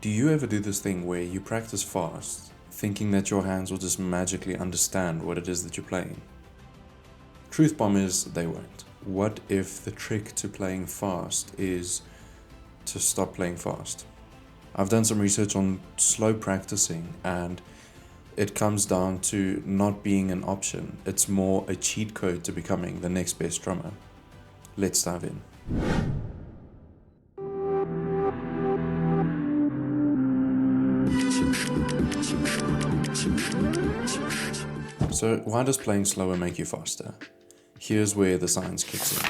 Do you ever do this thing where you practice fast, thinking that your hands will just magically understand what it is that you're playing? Truth bomb is they won't. What if the trick to playing fast is to stop playing fast? I've done some research on slow practicing and it comes down to not being an option. It's more a cheat code to becoming the next best drummer. Let's dive in. So why does playing slower make you faster? Here's where the science kicks in.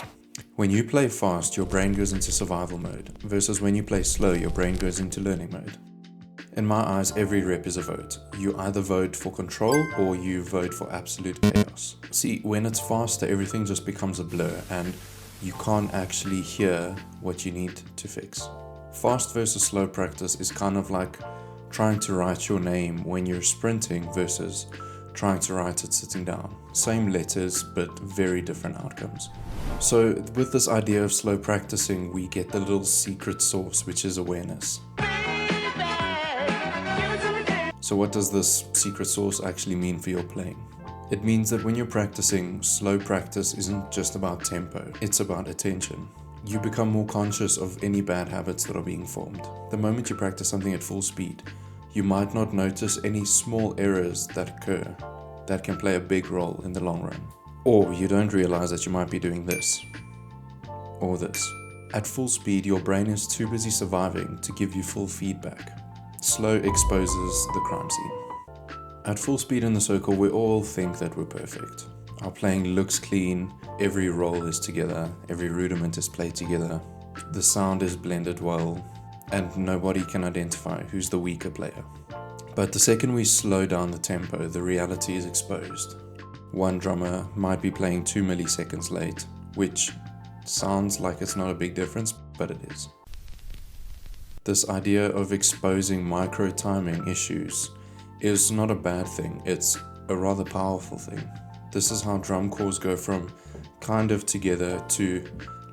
When you play fast, your brain goes into survival mode, versus when you play slow, your brain goes into learning mode. In my eyes, every rep is a vote. You either vote for control or you vote for absolute chaos. See, when it's faster, everything just becomes a blur and you can't actually hear what you need to fix. Fast versus slow practice is kind of like trying to write your name when you're sprinting versus trying to write it sitting down. Same letters, but very different outcomes. So with this idea of slow practicing, we get the little secret sauce, which is awareness. So what does this secret sauce actually mean for your playing? It means that when you're practicing, slow practice isn't just about tempo, it's about attention. You become more conscious of any bad habits that are being formed. The moment you practice something at full speed, you might not notice any small errors that occur that can play a big role in the long run. Or you don't realize that you might be doing this or this. At full speed, your brain is too busy surviving to give you full feedback. Slow exposes the crime scene. At full speed in the circle, we all think that we're perfect. Our playing looks clean, every roll is together, every rudiment is played together, the sound is blended well, and nobody can identify who's the weaker player. But the second we slow down the tempo, the reality is exposed. One drummer might be playing 2 milliseconds late, which sounds like it's not a big difference, but it is. This idea of exposing micro timing issues is not a bad thing, it's a rather powerful thing. This is how drum corps go from kind of together to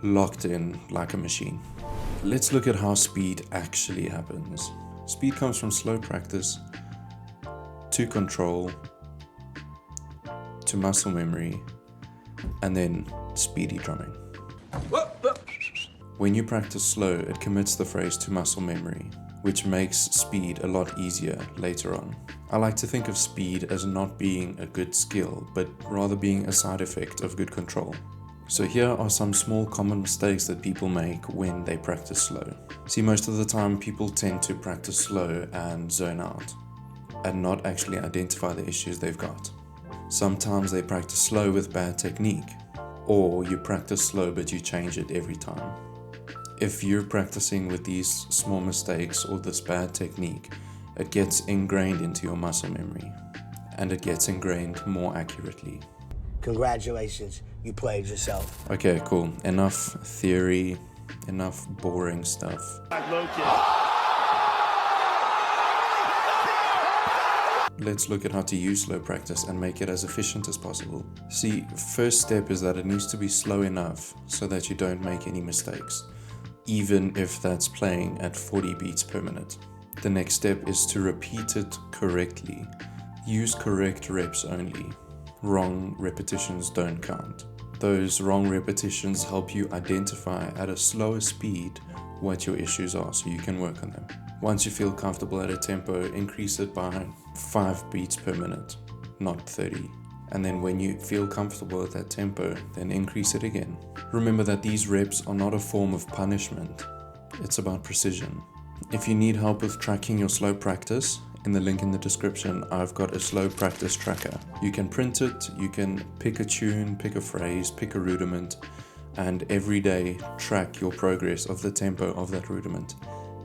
locked in like a machine. Let's look at how speed actually happens. Speed comes from slow practice to control to muscle memory and then speedy drumming. When you practice slow, it commits the phrase to muscle memory, which makes speed a lot easier later on. I like to think of speed as not being a good skill, but rather being a side effect of good control. So here are some small common mistakes that people make when they practice slow. See, most of the time people tend to practice slow and zone out and not actually identify the issues they've got. Sometimes they practice slow with bad technique, or you practice slow but you change it every time. If you're practicing with these small mistakes or this bad technique, it gets ingrained into your muscle memory and it gets ingrained more accurately. Congratulations, you played yourself. Okay, cool. Enough theory, enough boring stuff. Let's look at how to use slow practice and make it as efficient as possible. See, first step is that it needs to be slow enough so that you don't make any mistakes, even if that's playing at 40 beats per minute. The next step is to repeat it correctly. Use correct reps only. Wrong repetitions don't count. Those wrong repetitions help you identify at a slower speed what your issues are so you can work on them. Once you feel comfortable at a tempo, increase it by 5 beats per minute, not 30. And then when you feel comfortable at that tempo, then increase it again. Remember that these reps are not a form of punishment. It's about precision. If you need help with tracking your slow practice, in the link in the description, I've got a slow practice tracker. You can print it, you can pick a tune, pick a phrase, pick a rudiment, and every day track your progress of the tempo of that rudiment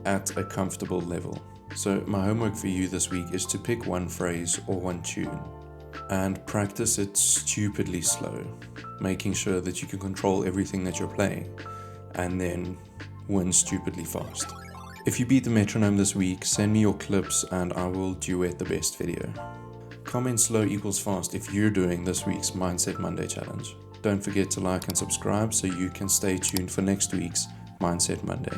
at a comfortable level. So my homework for you this week is to pick one phrase or one tune and practice it stupidly slow, making sure that you can control everything that you're playing and then win stupidly fast. If you beat the metronome this week, send me your clips and I will duet the best video. Comment slow equals fast if you're doing this week's Mindset Monday challenge. Don't forget to like and subscribe so you can stay tuned for next week's Mindset Monday.